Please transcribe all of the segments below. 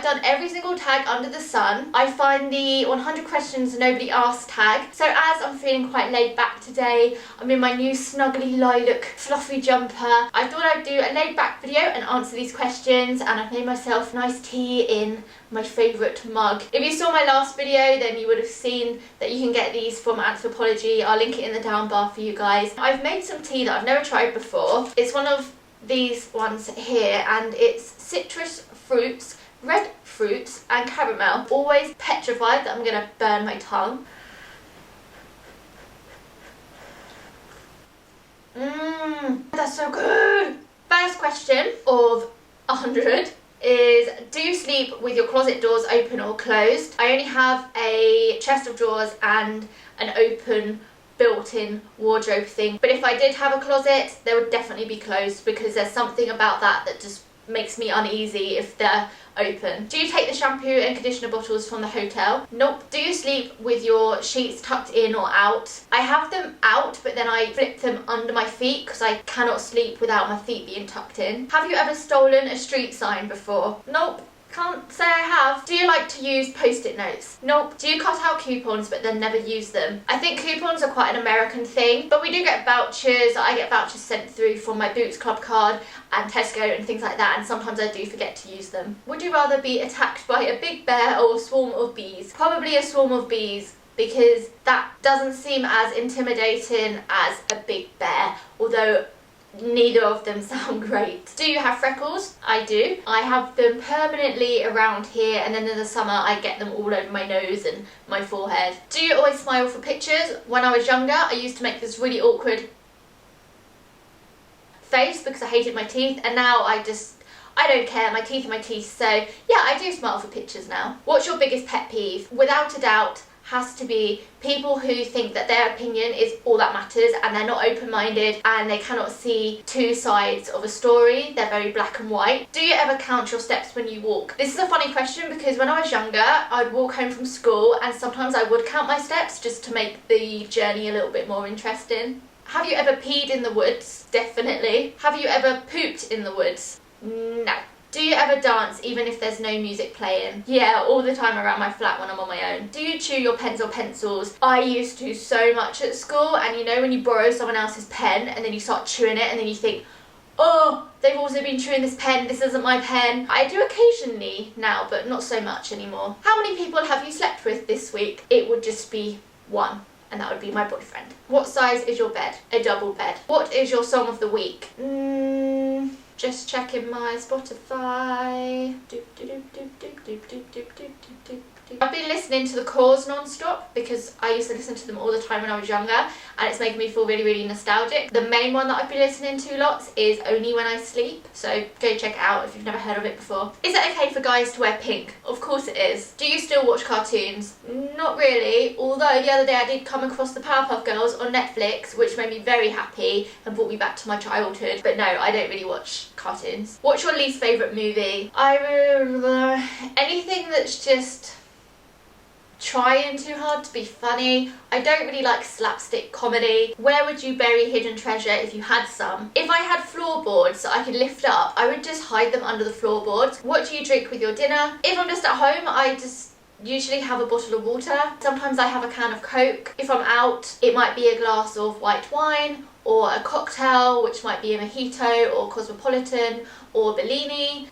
done every single tag under the sun. I find the 100 questions nobody asked tag. So as I'm feeling quite laid back today, I'm in my new snuggly lilac fluffy jumper, I thought I'd do a laid back video and answer these questions, and I've made myself nice tea in my favourite mug. If you saw my last video, then you would have seen that you can get these from Anthropology. I'll link it in the down bar for you guys. I've made some tea that I've never tried before. It's one of these ones here, and it's citrus fruits, red fruits and caramel. Always petrified that I'm going to burn my tongue. That's so good! First question of 100 is, do you sleep with your closet doors open or closed? I only have a chest of drawers and an open built-in wardrobe thing, but if I did have a closet, they would definitely be closed because there's something about that just makes me uneasy if they're open. Do you take the shampoo and conditioner bottles from the hotel? Nope. Do you sleep with your sheets tucked in or out? I have them out, but then I flip them under my feet because I cannot sleep without my feet being tucked in. Have you ever stolen a street sign before? Nope. Can't say I have. Do you like to use post-it notes? Nope. Do you cut out coupons but then never use them? I think coupons are quite an American thing, but we do get vouchers. I get vouchers sent through from my Boots Club card and Tesco and things like that, and sometimes I do forget to use them. Would you rather be attacked by a big bear or a swarm of bees? Probably a swarm of bees, because that doesn't seem as intimidating as a big bear, although neither of them sound great. Do you have freckles? I do. I have them permanently around here, and then in the summer I get them all over my nose and my forehead. Do you always smile for pictures? When I was younger, I used to make this really awkward face because I hated my teeth, and now I don't care. My teeth are my teeth. So yeah, I do smile for pictures now. What's your biggest pet peeve? Without a doubt, has to be people who think that their opinion is all that matters, and they're not open-minded and they cannot see two sides of a story. They're very black and white. Do you ever count your steps when you walk? This is a funny question because when I was younger, I'd walk home from school and sometimes I would count my steps just to make the journey a little bit more interesting. Have you ever peed in the woods? Definitely. Have you ever pooped in the woods? No. Do you ever dance even if there's no music playing? Yeah, all the time around my flat when I'm on my own. Do you chew your pens or pencils? I used to so much at school, and you know when you borrow someone else's pen and then you start chewing it and then you think, oh, they've also been chewing this pen, this isn't my pen. I do occasionally now, but not so much anymore. How many people have you slept with this week? It would just be one, and that would be my boyfriend. What size is your bed? A double bed. What is your song of the week? Just checking my Spotify. I've been listening to The Cause non-stop because I used to listen to them all the time when I was younger, and it's making me feel really, really nostalgic. The main one that I've been listening to lots is Only When I Sleep, so go check it out if you've never heard of it before. Is it okay for guys to wear pink? Of course it is. Do you still watch cartoons? Not really, although the other day I did come across the Powerpuff Girls on Netflix, which made me very happy and brought me back to my childhood. But no, I don't really watch cartoons. What's your least favourite movie? Anything that's just trying too hard to be funny. I don't really like slapstick comedy. Where would you bury hidden treasure if you had some? If I had floorboards that I could lift up, I would just hide them under the floorboards. What do you drink with your dinner? If I'm just at home, I just usually have a bottle of water. Sometimes I have a can of Coke. If I'm out, it might be a glass of white wine or a cocktail, which might be a mojito or cosmopolitan or Bellini,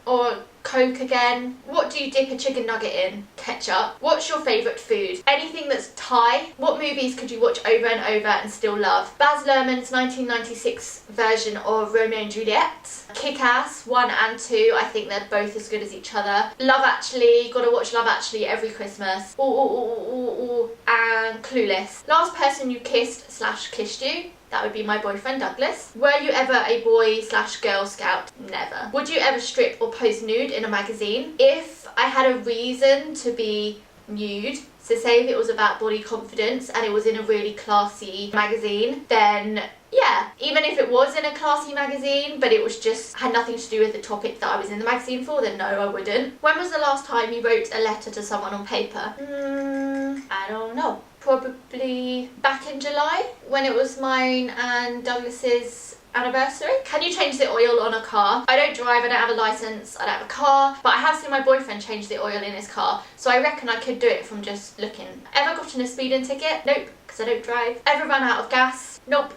or Coke again. What do you dip a chicken nugget in? Ketchup. What's your favourite food? Anything that's Thai. What movies could you watch over and over and still love? Baz Luhrmann's 1996 version of Romeo and Juliet. Kick-Ass 1 and 2. I think they're both as good as each other. Love Actually. Gotta watch Love Actually every Christmas. And Clueless. Last person you kissed/kissed you? That would be my boyfriend, Douglas. Were you ever a boy/girl scout? Never. Would you ever strip or pose nude in a magazine? If I had a reason to be nude, so say if it was about body confidence and it was in a really classy magazine, then yeah. Even if it was in a classy magazine, but it was just had nothing to do with the topic that I was in the magazine for, then no, I wouldn't. When was the last time you wrote a letter to someone on paper? I don't know. Probably back in July when it was mine and Douglas's anniversary. Can you change the oil on a car? I don't drive, I don't have a license, I don't have a car, but I have seen my boyfriend change the oil in his car, so I reckon I could do it from just looking. Ever gotten a speeding ticket? Nope, because I don't drive. Ever run out of gas? Nope,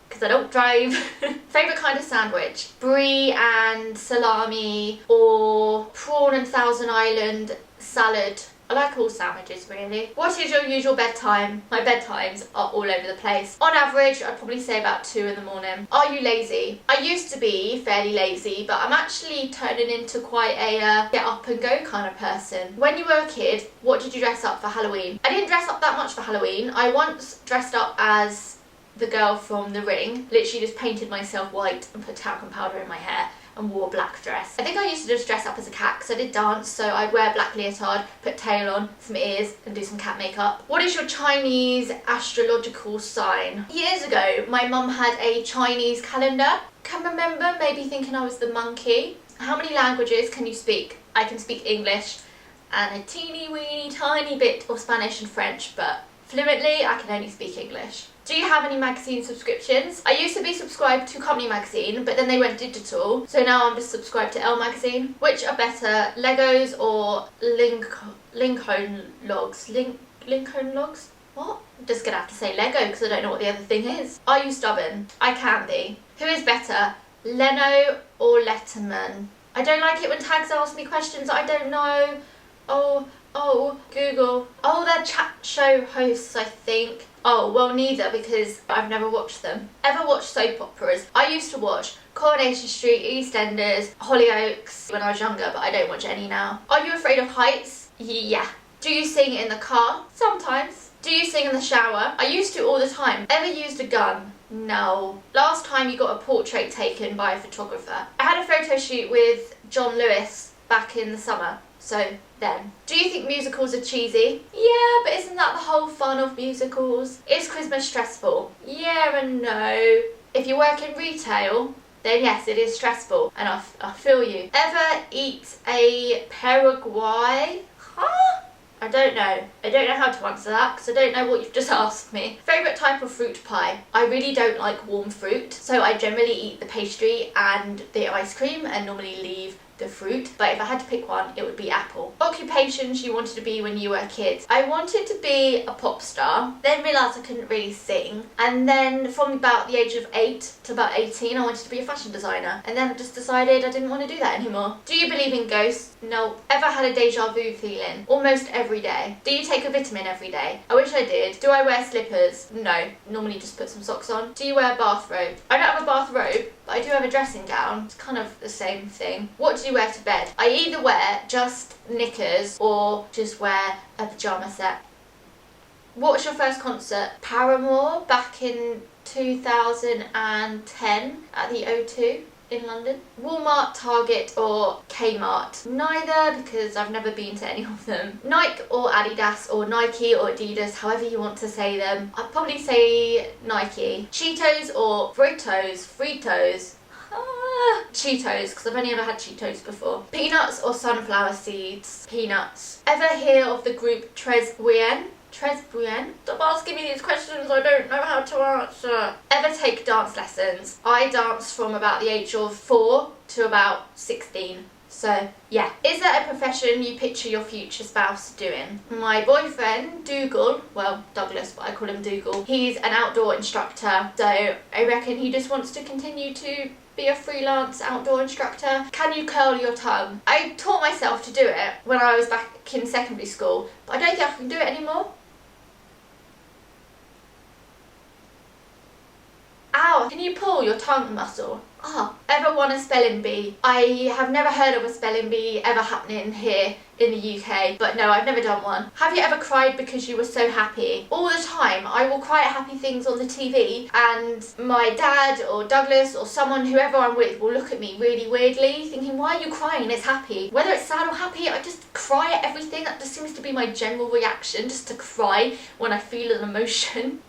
because I don't drive. Favourite kind of sandwich? Brie and salami or prawn and Thousand Island salad. I like all sandwiches really. What is your usual bedtime? My bedtimes are all over the place. On average, I'd probably say about 2 in the morning. Are you lazy? I used to be fairly lazy, but I'm actually turning into quite a get up and go kind of person. When you were a kid, what did you dress up for Halloween? I didn't dress up that much for Halloween. I once dressed up as the girl from The Ring. Literally just painted myself white and put talcum powder in my hair and wore a black dress. I think I used to just dress up as a cat because I did dance, so I'd wear a black leotard, put tail on, some ears and do some cat makeup. What is your Chinese astrological sign? Years ago, my mum had a Chinese calendar. Can remember maybe thinking I was the monkey. How many languages can you speak? I can speak English and a teeny weeny tiny bit of Spanish and French, but fluently I can only speak English. Do you have any magazine subscriptions? I used to be subscribed to Company Magazine, but then they went digital, so now I'm just subscribed to Elle Magazine. Which are better, Legos or Lincoln Logs? Lincoln Logs? What? I'm just gonna have to say Lego because I don't know what the other thing is. Are you stubborn? I can be. Who is better, Leno or Letterman? I don't like it when tags ask me questions I don't know. Oh, Google. Oh, they're chat show hosts, I think. Oh, well, neither, because I've never watched them. Ever watched soap operas? I used to watch Coronation Street, EastEnders, Hollyoaks when I was younger, but I don't watch any now. Are you afraid of heights? Yeah. Do you sing in the car? Sometimes. Do you sing in the shower? I used to all the time. Ever used a gun? No. Last time you got a portrait taken by a photographer? I had a photo shoot with John Lewis back in the summer. So then. Do you think musicals are cheesy? Yeah, but isn't that the whole fun of musicals? Is Christmas stressful? Yeah and no. If you work in retail, then yes, it is stressful, and I feel you. Ever eat a Paraguay? Huh? I don't know. I don't know how to answer that because I don't know what you've just asked me. Favourite type of fruit pie? I really don't like warm fruit, so I generally eat the pastry and the ice cream and normally leave the fruit, but if I had to pick one, it would be apple. Occupations you wanted to be when you were a kid? I wanted to be a pop star, then realised I couldn't really sing, and then from about the age of 8 to about 18 I wanted to be a fashion designer, and then I just decided I didn't want to do that anymore. Do you believe in ghosts? No. Ever had a deja vu feeling? Almost every day. Do you take a vitamin every day? I wish I did. Do I wear slippers? No. Normally just put some socks on. Do you wear a bathrobe? I don't have a bathrobe, but I do have a dressing gown. It's kind of the same thing. What do you wear to bed? I either wear just knickers or just wear a pyjama set. What was your first concert? Paramore back in 2010 at the O2 in London. Walmart, Target or Kmart? Neither, because I've never been to any of them. Nike or Adidas or Nike or Adidas, however you want to say them. I'd probably say Nike. Cheetos or Fritos? Cheetos, because I've only ever had Cheetos before. Peanuts or sunflower seeds? Peanuts. Ever hear of the group Tres Bien? Stop asking me these questions I don't know how to answer. Ever take dance lessons? I danced from about the age of 4 to about 16. So, yeah. Is there a profession you picture your future spouse doing? My boyfriend, Dougal, well, Douglas, but I call him Dougal, he's an outdoor instructor, so I reckon he just wants to continue to be a freelance outdoor instructor. Can you curl your tongue? I taught myself to do it when I was back in secondary school, but I don't think I can do it anymore. Ow, can you pull your tongue muscle? Ever won a spelling bee? I have never heard of a spelling bee ever happening here in the UK, but no, I've never done one. Have you ever cried because you were so happy? All the time. I will cry at happy things on the TV, and my dad or Douglas or someone, whoever I'm with, will look at me really weirdly, thinking, why are you crying? It's happy. Whether it's sad or happy, I just cry at everything. That just seems to be my general reaction, just to cry when I feel an emotion.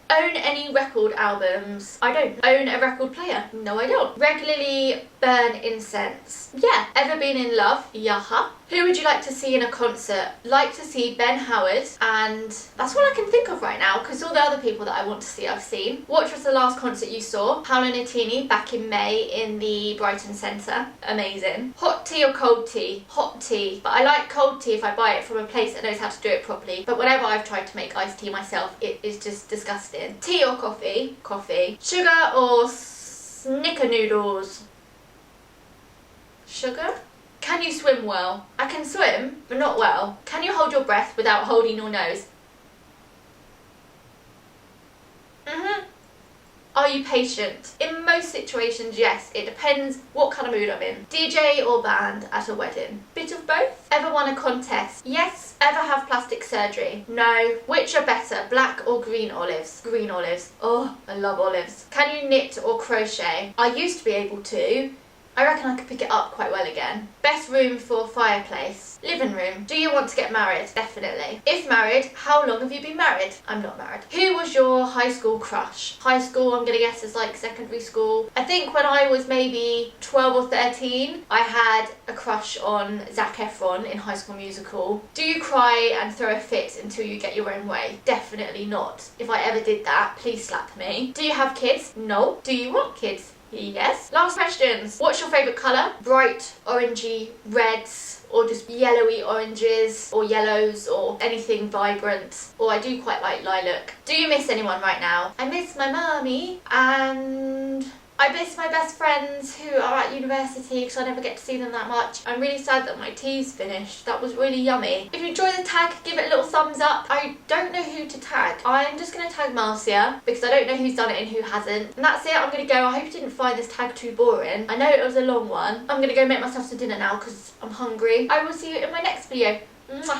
Own any record albums? I don't. Own a record player? No, I don't. Regularly burn incense? Yeah. Ever been in love? Yaha. Who would you like to see in a concert? Like to see Ben Howard, and that's all I can think of right now because all the other people that I want to see I've seen. What was the last concert you saw? Paolo Nutini back in May in the Brighton Centre. Amazing. Hot tea or cold tea? Hot tea. But I like cold tea if I buy it from a place that knows how to do it properly. But whenever I've tried to make iced tea myself, it is just disgusting. Tea or coffee? Coffee. Sugar or snickernoodles? Sugar? Can you swim well? I can swim, but not well. Can you hold your breath without holding your nose? Are you patient? In most situations, yes. It depends what kind of mood I'm in. DJ or band at a wedding? Bit of both. Ever won a contest? Yes. Ever have plastic surgery? No. Which are better, black or green olives? Green olives. Oh, I love olives. Can you knit or crochet? I used to be able to. I reckon I could pick it up quite well again. Best room for fireplace? Living room. Do you want to get married? Definitely. If married, how long have you been married? I'm not married. Who was your high school crush? High school, I'm gonna guess is like secondary school. I think when I was maybe 12 or 13, I had a crush on Zac Efron in High School Musical. Do you cry and throw a fit until you get your own way? Definitely not. If I ever did that, please slap me. Do you have kids? No. Do you want kids? Yes. Last questions. What's your favourite colour? Bright orangey reds, or just yellowy oranges, or yellows, or anything vibrant. Or I do quite like lilac. Do you miss anyone right now? I miss my mummy, and I miss my best friends who are at university because I never get to see them that much. I'm really sad that my tea's finished. That was really yummy. If you enjoyed the tag, give it a little thumbs up. I don't know who to tag. I'm just going to tag Marcia because I don't know who's done it and who hasn't. And that's it. I'm going to go. I hope you didn't find this tag too boring. I know it was a long one. I'm going to go make myself some dinner now because I'm hungry. I will see you in my next video. Mwah.